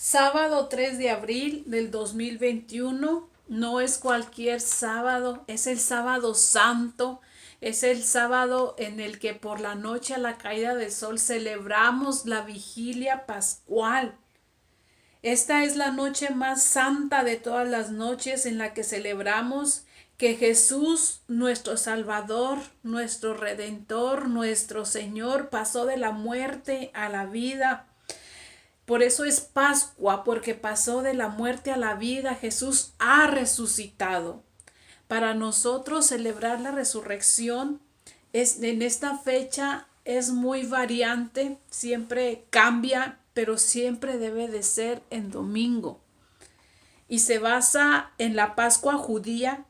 Sábado 3 de abril del 2021 no es cualquier sábado, es el sábado santo, es el sábado en el que por la noche a la caída del sol celebramos la vigilia pascual. Esta es la noche más santa de todas las noches en la que celebramos que Jesús, nuestro Salvador, nuestro Redentor, nuestro Señor, pasó de la muerte a la vida. Por eso es Pascua, porque pasó de la muerte a la vida. Jesús ha resucitado. Para nosotros celebrar la resurrección en esta fecha es muy variante, siempre cambia, pero siempre debe de ser en domingo. Y se basa en la Pascua judía,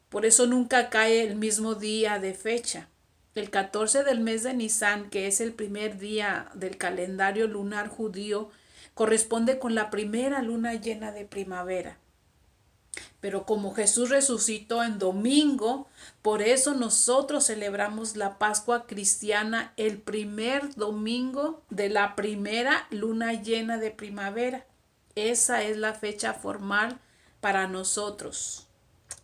por eso nunca cae el mismo día de fecha. El 14 del mes de Nisan, que es el primer día del calendario lunar judío, corresponde con la primera luna llena de primavera. Pero como Jesús resucitó en domingo, por eso nosotros celebramos la Pascua cristiana el primer domingo de la primera luna llena de primavera. Esa es la fecha formal para nosotros.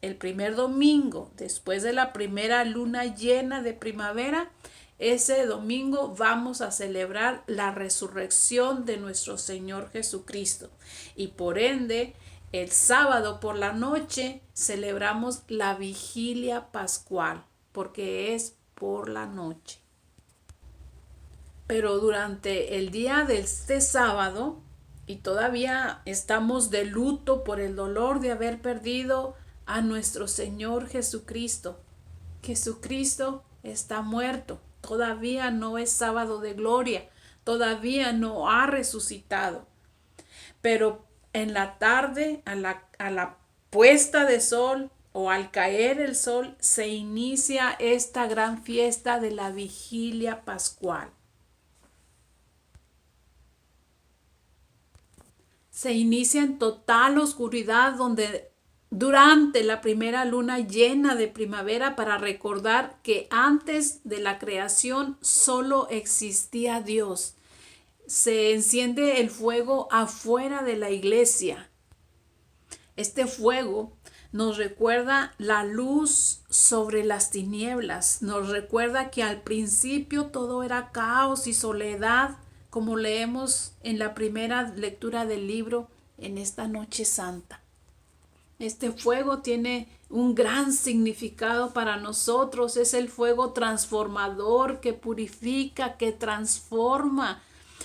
El primer domingo después de la primera luna llena de primavera, ese domingo vamos a celebrar la resurrección de nuestro Señor Jesucristo. Y por ende, el sábado por la noche celebramos la vigilia pascual, porque es por la noche. Pero durante el día de este sábado, y todavía estamos de luto por el dolor de haber perdido a nuestro Señor Jesucristo. Jesucristo está muerto. Todavía no es sábado de gloria. Todavía no ha resucitado. Pero en la tarde, a la puesta de sol o al caer el sol, se inicia esta gran fiesta de la vigilia pascual. Se inicia en total oscuridad durante la primera luna llena de primavera, para recordar que antes de la creación solo existía Dios. Se enciende el fuego afuera de la iglesia. Este fuego nos recuerda la luz sobre las tinieblas, nos recuerda que al principio todo era caos y soledad, como leemos en la primera lectura del libro en esta noche santa. Este fuego tiene un gran significado para nosotros, es el fuego transformador que purifica, que transforma.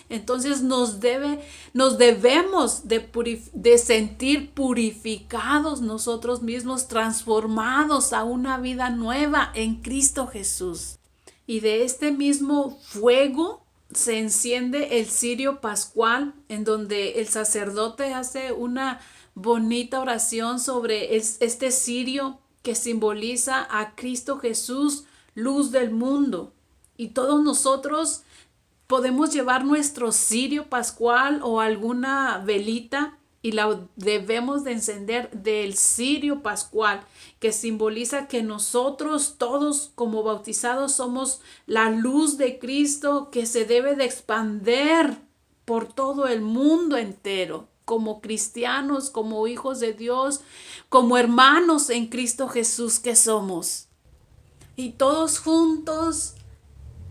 Entonces nos debemos de sentir purificados nosotros mismos, transformados a una vida nueva en Cristo Jesús. Y de este mismo fuego se enciende el cirio pascual, en donde el sacerdote hace una bonita oración sobre este cirio que simboliza a Cristo Jesús, luz del mundo. Y todos nosotros podemos llevar nuestro cirio pascual o alguna velita y la debemos de encender del cirio pascual, que simboliza que nosotros todos como bautizados somos la luz de Cristo, que se debe de expander por todo el mundo entero, como cristianos, como hijos de Dios, como hermanos en Cristo Jesús que somos. Y todos juntos,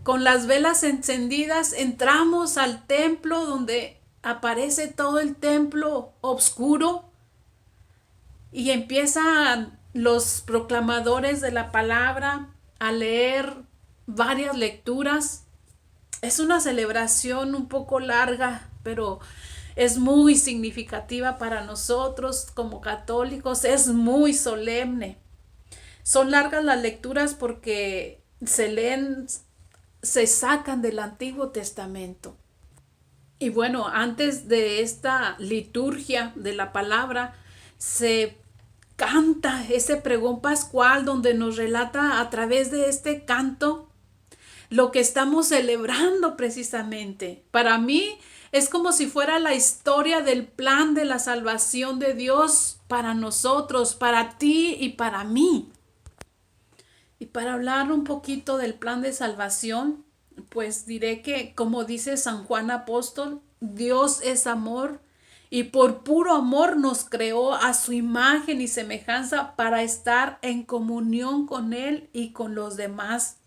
con las velas encendidas, entramos al templo, donde aparece todo el templo oscuro, y empiezan los proclamadores de la palabra a leer varias lecturas. Es una celebración un poco larga, pero es muy significativa para nosotros como católicos, es muy solemne. Son largas las lecturas porque se sacan del Antiguo Testamento. Y bueno, antes de esta liturgia de la palabra, se canta ese pregón pascual, donde nos relata a través de este canto lo que estamos celebrando precisamente. Para mí es como si fuera la historia del plan de la salvación de Dios para nosotros, para ti y para mí. Y para hablar un poquito del plan de salvación, pues diré que, como dice San Juan Apóstol, Dios es amor, y por puro amor nos creó a su imagen y semejanza para estar en comunión con Él y con los demás,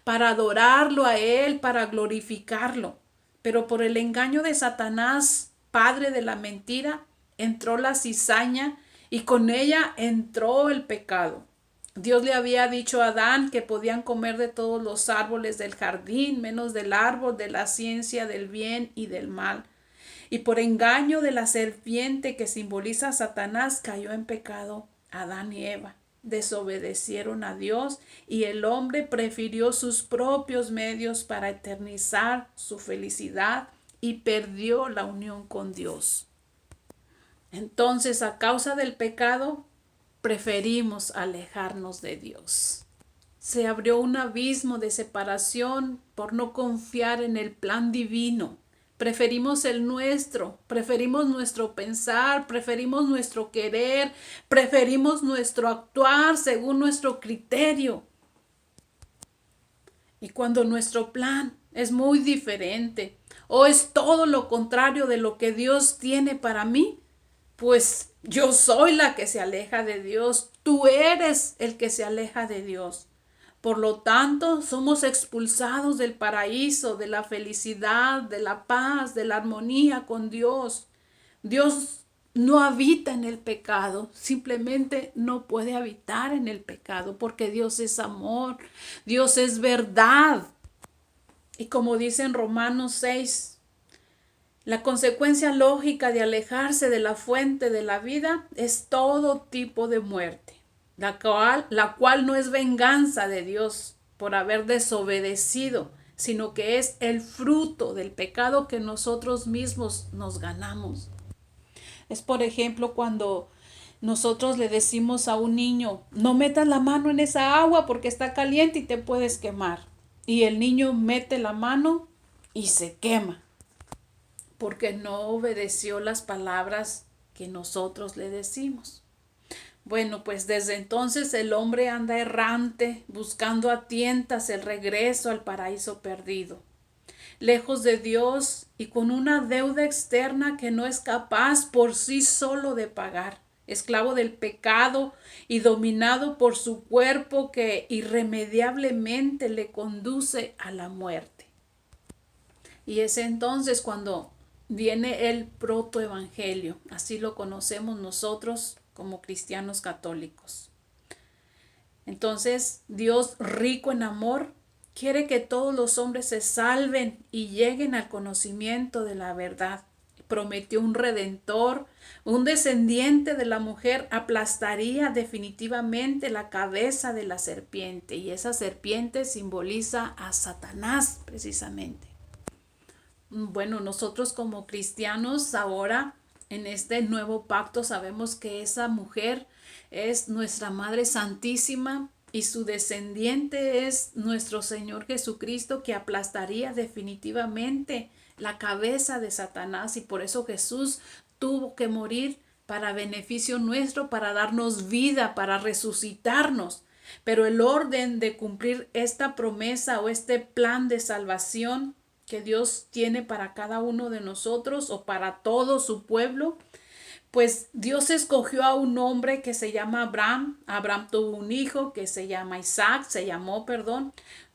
para adorarlo a Él, para glorificarlo. Pero por el engaño de Satanás, padre de la mentira, entró la cizaña y con ella entró el pecado. Dios le había dicho a Adán que podían comer de todos los árboles del jardín, menos del árbol de la ciencia del bien y del mal. Y por engaño de la serpiente que simboliza a Satanás, cayó en pecado Adán y Eva. Desobedecieron a Dios y el hombre prefirió sus propios medios para eternizar su felicidad y perdió la unión con Dios. Entonces, a causa del pecado, preferimos alejarnos de Dios. Se abrió un abismo de separación por no confiar en el plan divino. Preferimos el nuestro, preferimos nuestro pensar, preferimos nuestro querer, preferimos nuestro actuar según nuestro criterio. Y cuando nuestro plan es muy diferente o es todo lo contrario de lo que Dios tiene para mí, pues yo soy la que se aleja de Dios, tú eres el que se aleja de Dios. Por lo tanto, somos expulsados del paraíso, de la felicidad, de la paz, de la armonía con Dios. Dios no habita en el pecado, simplemente no puede habitar en el pecado porque Dios es amor, Dios es verdad. Y como dice en Romanos 6, la consecuencia lógica de alejarse de la fuente de la vida es todo tipo de muerte, la cual no es venganza de Dios por haber desobedecido, sino que es el fruto del pecado que nosotros mismos nos ganamos. Es, por ejemplo, cuando nosotros le decimos a un niño, no metas la mano en esa agua porque está caliente y te puedes quemar. Y el niño mete la mano y se quema porque no obedeció las palabras que nosotros le decimos. Bueno, pues desde entonces el hombre anda errante, buscando a tientas el regreso al paraíso perdido, lejos de Dios y con una deuda externa que no es capaz por sí solo de pagar, esclavo del pecado y dominado por su cuerpo que irremediablemente le conduce a la muerte. Y es entonces cuando viene el protoevangelio, así lo conocemos nosotros como cristianos católicos. Entonces, Dios, rico en amor, quiere que todos los hombres se salven y lleguen al conocimiento de la verdad. Prometió un redentor, un descendiente de la mujer aplastaría definitivamente la cabeza de la serpiente, y esa serpiente simboliza a Satanás precisamente. Bueno, nosotros como cristianos ahora en este nuevo pacto sabemos que esa mujer es nuestra Madre Santísima y su descendiente es nuestro Señor Jesucristo, que aplastaría definitivamente la cabeza de Satanás, y por eso Jesús tuvo que morir para beneficio nuestro, para darnos vida, para resucitarnos. Pero el orden de cumplir esta promesa o este plan de salvación que Dios tiene para cada uno de nosotros o para todo su pueblo, pues Dios escogió a un hombre que se llama Abraham. Abraham tuvo un hijo que se llamó,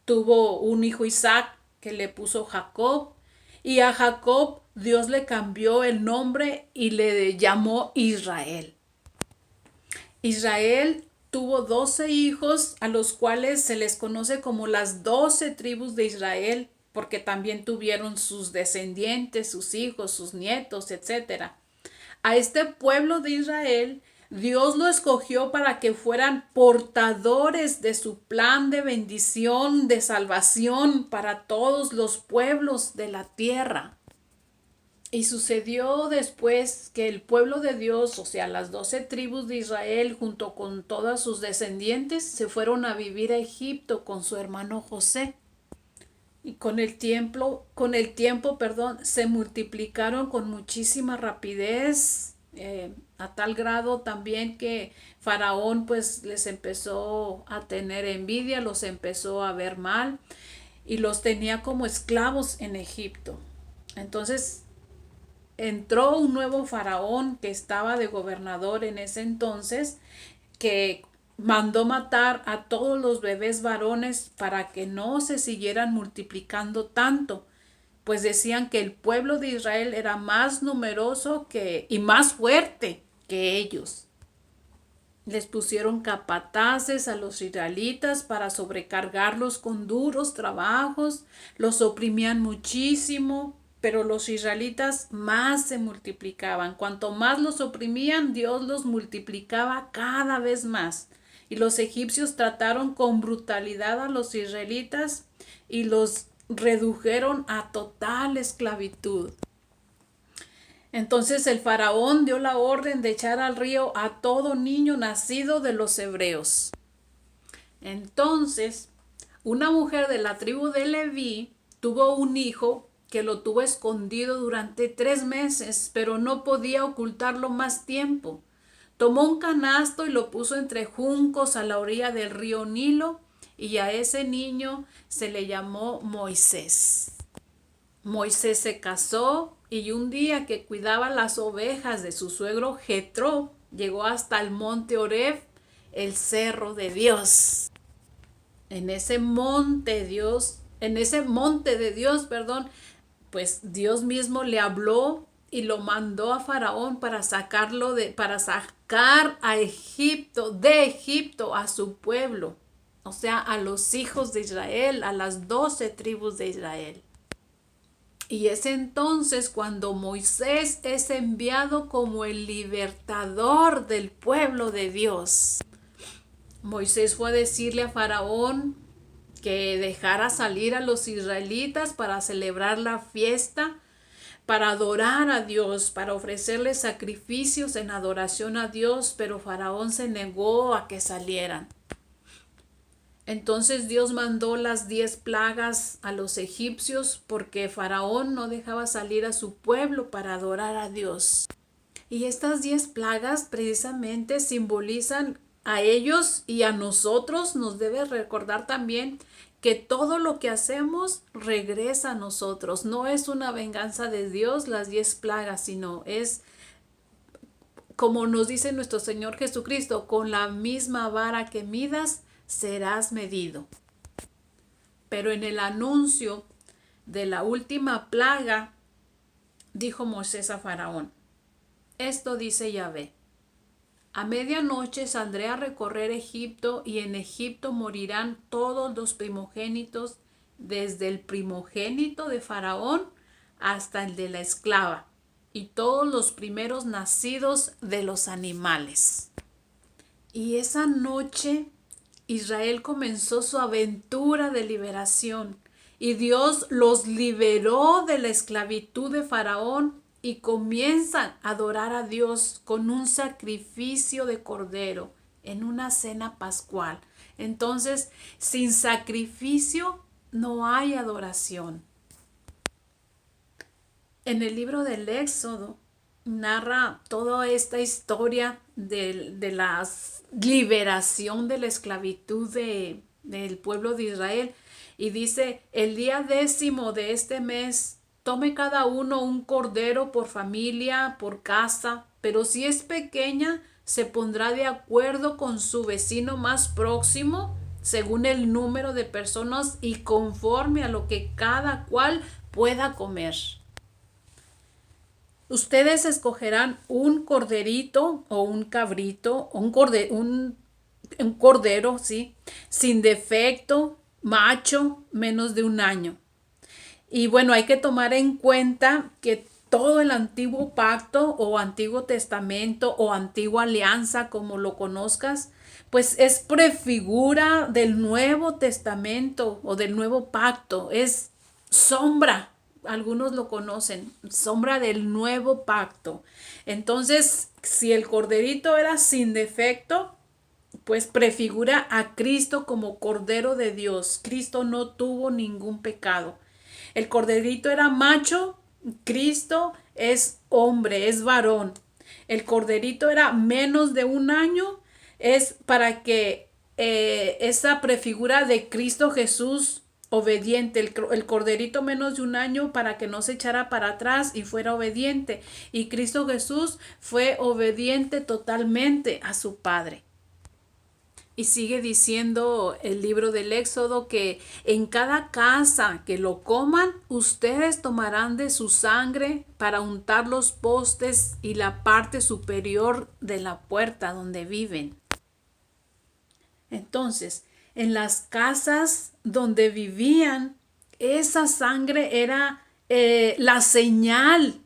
tuvo un hijo Isaac que le puso Jacob, y a Jacob Dios le cambió el nombre y le llamó Israel. Israel tuvo 12 hijos a los cuales se les conoce como las 12 tribus de Israel, porque también tuvieron sus descendientes, sus hijos, sus nietos, etc. A este pueblo de Israel, Dios lo escogió para que fueran portadores de su plan de bendición, de salvación para todos los pueblos de la tierra. Y sucedió después que el pueblo de Dios, o sea, las 12 tribus de Israel, junto con todos sus descendientes, se fueron a vivir a Egipto con su hermano José. Y con el tiempo, se multiplicaron con muchísima rapidez, a tal grado también que Faraón pues les empezó a tener envidia, los empezó a ver mal y los tenía como esclavos en Egipto. Entonces, entró un nuevo faraón que estaba de gobernador en ese entonces, que mandó matar a todos los bebés varones para que no se siguieran multiplicando tanto, pues decían que el pueblo de Israel era más numeroso y más fuerte que ellos. Les pusieron capataces a los israelitas para sobrecargarlos con duros trabajos, los oprimían muchísimo, pero los israelitas más se multiplicaban. Cuanto más los oprimían, Dios los multiplicaba cada vez más. Y los egipcios trataron con brutalidad a los israelitas y los redujeron a total esclavitud. Entonces el faraón dio la orden de echar al río a todo niño nacido de los hebreos. Entonces, una mujer de la tribu de Leví tuvo un hijo que lo tuvo escondido durante 3 meses, pero no podía ocultarlo más tiempo. Tomó un canasto y lo puso entre juncos a la orilla del río Nilo, y a ese niño se le llamó Moisés. Moisés se casó y un día que cuidaba las ovejas de su suegro Jetro, llegó hasta el monte Horeb, el cerro de Dios. En ese monte de Dios, pues Dios mismo le habló y lo mandó a Faraón para sacar de Egipto a su pueblo, o sea, a los hijos de Israel, a las 12 tribus de Israel. Y es entonces cuando Moisés es enviado como el libertador del pueblo de Dios. Moisés fue a decirle a Faraón que dejara salir a los israelitas para celebrar la fiesta, para adorar a Dios, para ofrecerle sacrificios en adoración a Dios, pero Faraón se negó a que salieran. Entonces Dios mandó las 10 plagas a los egipcios porque Faraón no dejaba salir a su pueblo para adorar a Dios. Y estas 10 plagas precisamente simbolizan a ellos y a nosotros. Nos debe recordar también que todo lo que hacemos regresa a nosotros. No es una venganza de Dios las 10 plagas, sino es, como nos dice nuestro Señor Jesucristo, con la misma vara que midas, serás medido. Pero en el anuncio de la última plaga, dijo Moisés a Faraón: esto dice Yahvé: a medianoche saldré a recorrer Egipto, y en Egipto morirán todos los primogénitos, desde el primogénito de Faraón hasta el de la esclava, y todos los primeros nacidos de los animales. Y esa noche Israel comenzó su aventura de liberación, y Dios los liberó de la esclavitud de Faraón, y comienzan a adorar a Dios con un sacrificio de cordero en una cena pascual. Entonces, sin sacrificio no hay adoración. En el libro del Éxodo narra toda esta historia de la liberación de la esclavitud del pueblo de Israel, y dice: el día 10º de este mes tome cada uno un cordero por familia, por casa, pero si es pequeña, se pondrá de acuerdo con su vecino más próximo según el número de personas y conforme a lo que cada cual pueda comer. Ustedes escogerán un corderito o un cabrito, un cordero, ¿sí?, sin defecto, macho, menos de 1 año. Y bueno, hay que tomar en cuenta que todo el antiguo pacto o antiguo testamento o antigua alianza, como lo conozcas, pues es prefigura del nuevo testamento o del nuevo pacto. Es sombra, algunos lo conocen, sombra del nuevo pacto. Entonces, si el corderito era sin defecto, pues prefigura a Cristo como Cordero de Dios. Cristo no tuvo ningún pecado. El corderito era macho, Cristo es hombre, es varón. El corderito era menos de 1 año, es para que esa prefigura de Cristo Jesús obediente, el corderito menos de un año para que no se echara para atrás y fuera obediente. Y Cristo Jesús fue obediente totalmente a su Padre. Y sigue diciendo el libro del Éxodo que en cada casa que lo coman, ustedes tomarán de su sangre para untar los postes y la parte superior de la puerta donde viven. Entonces, en las casas donde vivían, esa sangre era la señal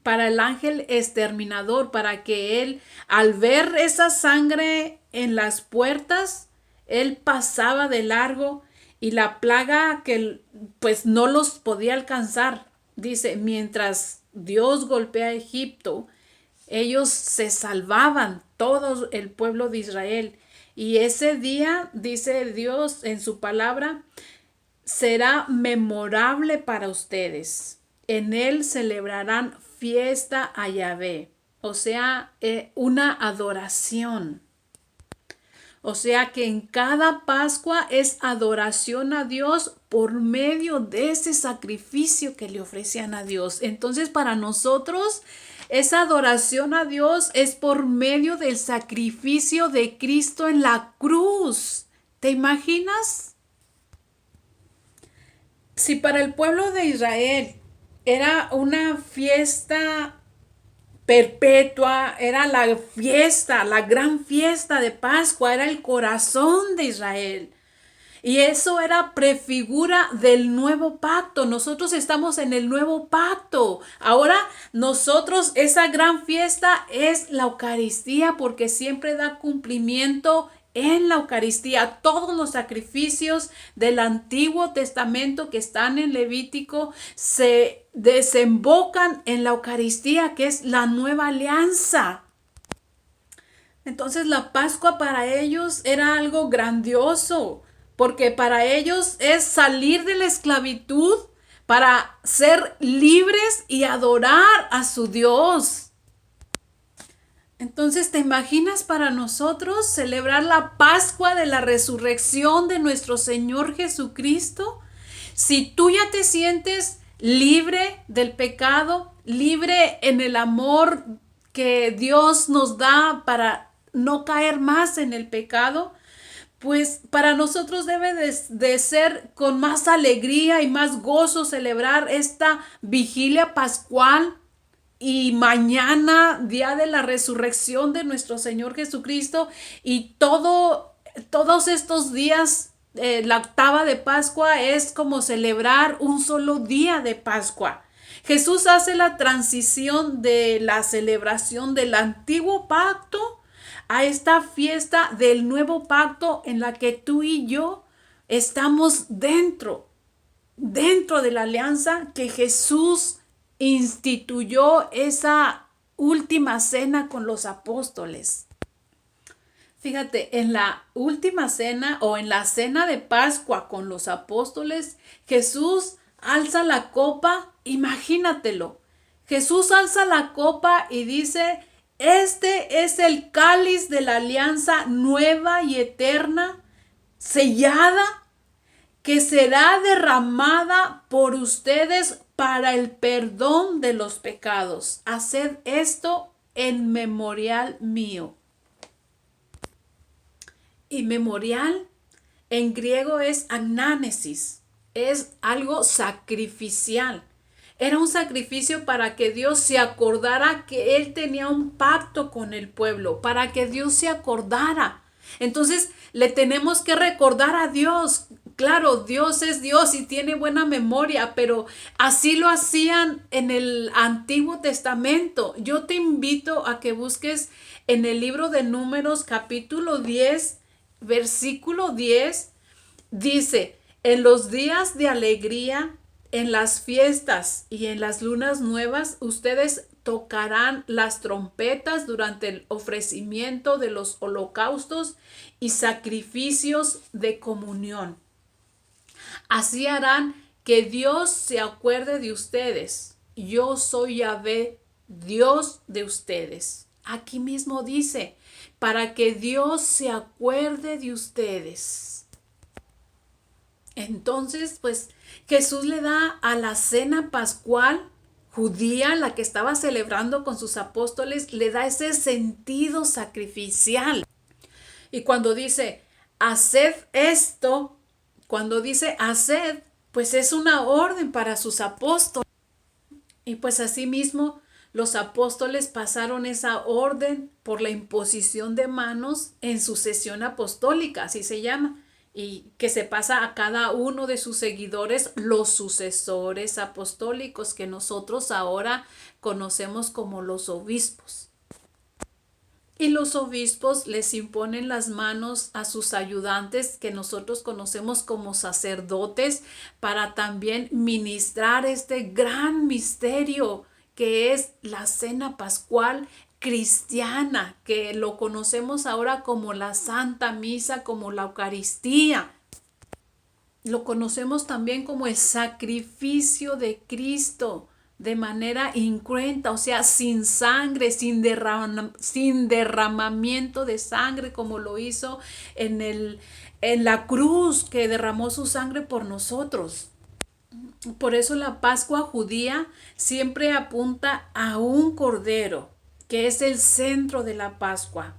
para el ángel exterminador, para que él, al ver esa sangre en las puertas, él pasaba de largo y la plaga que pues no los podía alcanzar. Dice, mientras Dios golpea a Egipto, ellos se salvaban, todo el pueblo de Israel. Y ese día, dice Dios en su palabra, será memorable para ustedes. En él celebrarán fiesta a Yahvé, o sea, una adoración. O sea que en cada Pascua es adoración a Dios por medio de ese sacrificio que le ofrecían a Dios. Entonces para nosotros esa adoración a Dios es por medio del sacrificio de Cristo en la cruz. ¿Te imaginas? Si para el pueblo de Israel era una fiesta perpetua, era la fiesta, la gran fiesta de Pascua, era el corazón de Israel. Y eso era prefigura del nuevo pacto. Nosotros estamos en el nuevo pacto. Ahora nosotros, esa gran fiesta es la Eucaristía, porque siempre da cumplimiento en la Eucaristía. Todos los sacrificios del Antiguo Testamento que están en Levítico se desembocan en la Eucaristía, que es la nueva alianza. Entonces la Pascua para ellos era algo grandioso, porque para ellos es salir de la esclavitud para ser libres y adorar a su Dios. Entonces, ¿te imaginas para nosotros celebrar la Pascua de la resurrección de nuestro Señor Jesucristo? Si tú ya te sientes libre del pecado, libre en el amor que Dios nos da para no caer más en el pecado, pues para nosotros debe de ser con más alegría y más gozo celebrar esta vigilia pascual y mañana, día de la resurrección de nuestro Señor Jesucristo, y todos estos días, la octava de Pascua es como celebrar un solo día de Pascua. Jesús hace la transición de la celebración del antiguo pacto a esta fiesta del nuevo pacto en la que tú y yo estamos dentro de la alianza que Jesús instituyó, esa última cena con los apóstoles. Fíjate, en la última cena o en la cena de Pascua con los apóstoles, Jesús alza la copa, imagínatelo. Jesús alza la copa y dice: este es el cáliz de la alianza nueva y eterna, sellada, que será derramada por ustedes para el perdón de los pecados. Haced esto en memorial mío. Y memorial en griego es anánesis, es algo sacrificial. Era un sacrificio para que Dios se acordara que Él tenía un pacto con el pueblo, para que Dios se acordara. Entonces le tenemos que recordar a Dios. Claro, Dios es Dios y tiene buena memoria, pero así lo hacían en el Antiguo Testamento. Yo te invito a que busques en el libro de Números capítulo 10, versículo 10, dice: en los días de alegría, en las fiestas y en las lunas nuevas, ustedes tocarán las trompetas durante el ofrecimiento de los holocaustos y sacrificios de comunión. Así harán que Dios se acuerde de ustedes. Yo soy Yahvé, Dios de ustedes. Aquí mismo dice, para que Dios se acuerde de ustedes. Entonces, pues Jesús le da a la cena pascual judía, la que estaba celebrando con sus apóstoles, le da ese sentido sacrificial. Y cuando dice, haced esto, cuando dice haced, pues es una orden para sus apóstoles. Y pues asimismo los apóstoles pasaron esa orden por la imposición de manos en sucesión apostólica, así se llama, y que se pasa a cada uno de sus seguidores, los sucesores apostólicos, que nosotros ahora conocemos como los obispos. Y los obispos les imponen las manos a sus ayudantes, que nosotros conocemos como sacerdotes, para también ministrar este gran misterio que es la cena pascual cristiana, que lo conocemos ahora como la Santa Misa, como la Eucaristía. Lo conocemos también como el sacrificio de Cristo de manera incruenta, o sea, sin sangre, sin derramamiento de sangre, como lo hizo en la cruz, que derramó su sangre por nosotros. Por eso la Pascua judía siempre apunta a un cordero, que es el centro de la Pascua.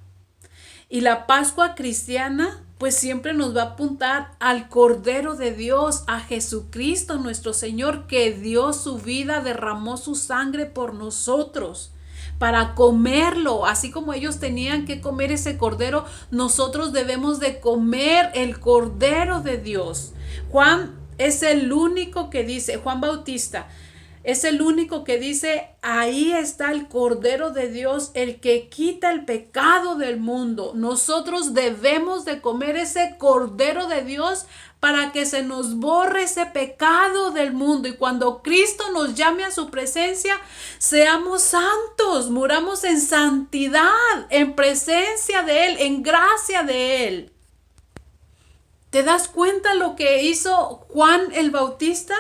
Y la Pascua cristiana pues siempre nos va a apuntar al Cordero de Dios, a Jesucristo nuestro Señor, que dio su vida, derramó su sangre por nosotros para comerlo. Así como ellos tenían que comer ese cordero, nosotros debemos de comer el Cordero de Dios. Juan es el único que dice, Juan Bautista es el único que dice, ahí está el Cordero de Dios, el que quita el pecado del mundo. Nosotros debemos de comer ese Cordero de Dios para que se nos borre ese pecado del mundo. Y cuando Cristo nos llame a su presencia, seamos santos, muramos en santidad, en presencia de Él, en gracia de Él. ¿Te das cuenta lo que hizo Juan el Bautista?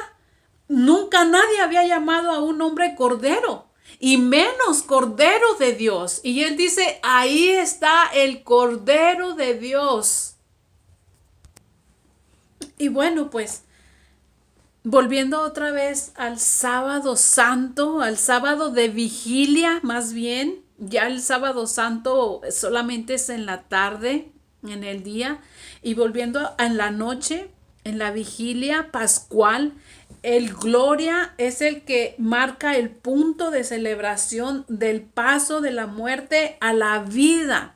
Nunca nadie había llamado a un hombre cordero, y menos Cordero de Dios. Y él dice, ahí está el Cordero de Dios. Y bueno, pues, volviendo otra vez al sábado santo, al sábado de vigilia, más bien, ya el sábado santo solamente es en la tarde, en el día, y volviendo en la noche, en la vigilia pascual, el Gloria es el que marca el punto de celebración del paso de la muerte a la vida.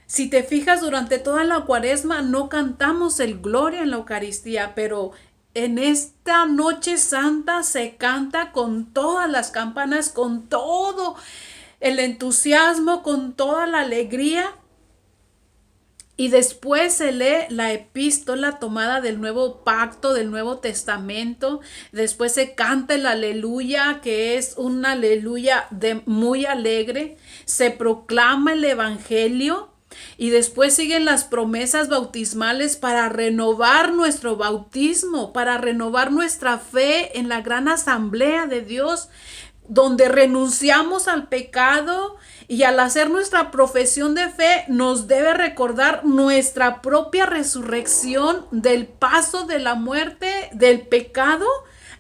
Si te fijas, durante toda la Cuaresma no cantamos el Gloria en la Eucaristía, pero en esta noche santa se canta con todas las campanas, con todo el entusiasmo, con toda la alegría. Y después se lee la epístola tomada del Nuevo Pacto, del Nuevo Testamento. Después se canta el aleluya, que es un aleluya muy alegre. Se proclama el Evangelio. Y después siguen las promesas bautismales para renovar nuestro bautismo, para renovar nuestra fe en la gran asamblea de Dios, donde renunciamos al pecado, y al hacer nuestra profesión de fe nos debe recordar nuestra propia resurrección del paso de la muerte, del pecado,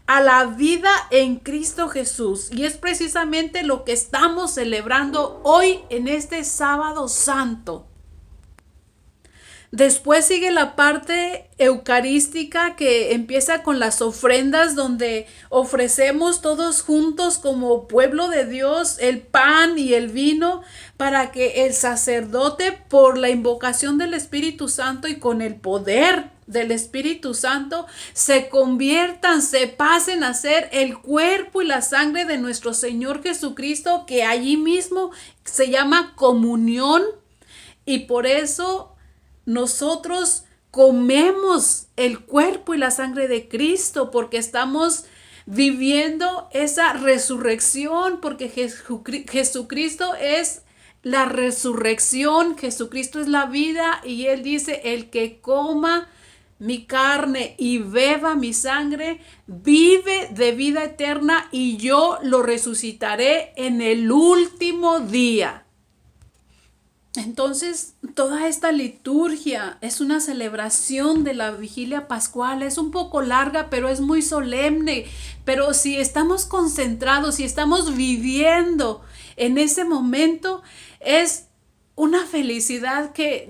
a la vida en Cristo Jesús. Y es precisamente lo que estamos celebrando hoy en este sábado santo. Después sigue la parte eucarística, que empieza con las ofrendas, donde ofrecemos todos juntos como pueblo de Dios el pan y el vino, para que el sacerdote, por la invocación del Espíritu Santo y con el poder del Espíritu Santo, se conviertan, se pasen a ser el cuerpo y la sangre de nuestro Señor Jesucristo, que allí mismo se llama comunión. Y por eso nosotros comemos el cuerpo y la sangre de Cristo, porque estamos viviendo esa resurrección, porque Jesucristo es la resurrección, Jesucristo es la vida, y Él dice, el que coma mi carne y beba mi sangre, vive de vida eterna, y yo lo resucitaré en el último día. Entonces, toda esta liturgia es una celebración de la vigilia pascual. Es un poco larga, pero es muy solemne. Pero si estamos concentrados, si estamos viviendo en ese momento, es una felicidad que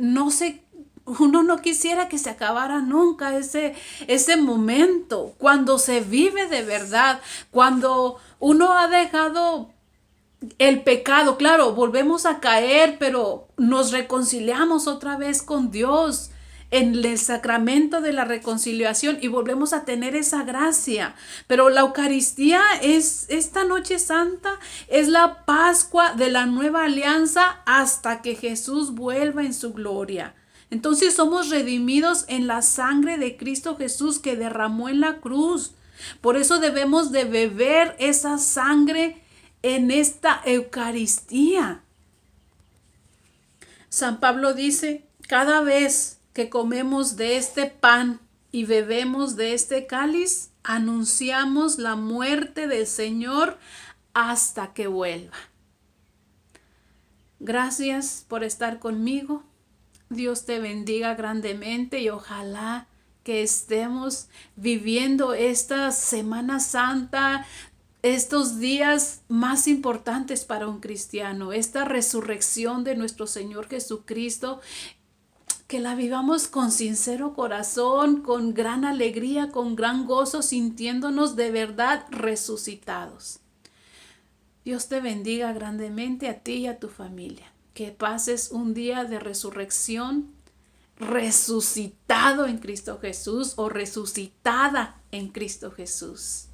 uno no quisiera que se acabara nunca ese momento, cuando se vive de verdad, cuando uno ha dejado el pecado. Claro, volvemos a caer, pero nos reconciliamos otra vez con Dios en el sacramento de la reconciliación y volvemos a tener esa gracia. Pero la Eucaristía es esta noche santa, es la Pascua de la nueva alianza hasta que Jesús vuelva en su gloria. Entonces somos redimidos en la sangre de Cristo Jesús que derramó en la cruz. Por eso debemos de beber esa sangre en esta Eucaristía. San Pablo dice, cada vez que comemos de este pan y bebemos de este cáliz, anunciamos la muerte del Señor hasta que vuelva. Gracias por estar conmigo. Dios te bendiga grandemente y ojalá que estemos viviendo esta Semana Santa, estos días más importantes para un cristiano, esta resurrección de nuestro Señor Jesucristo, que la vivamos con sincero corazón, con gran alegría, con gran gozo, sintiéndonos de verdad resucitados. Dios te bendiga grandemente a ti y a tu familia. Que pases un día de resurrección, resucitado en Cristo Jesús o resucitada en Cristo Jesús.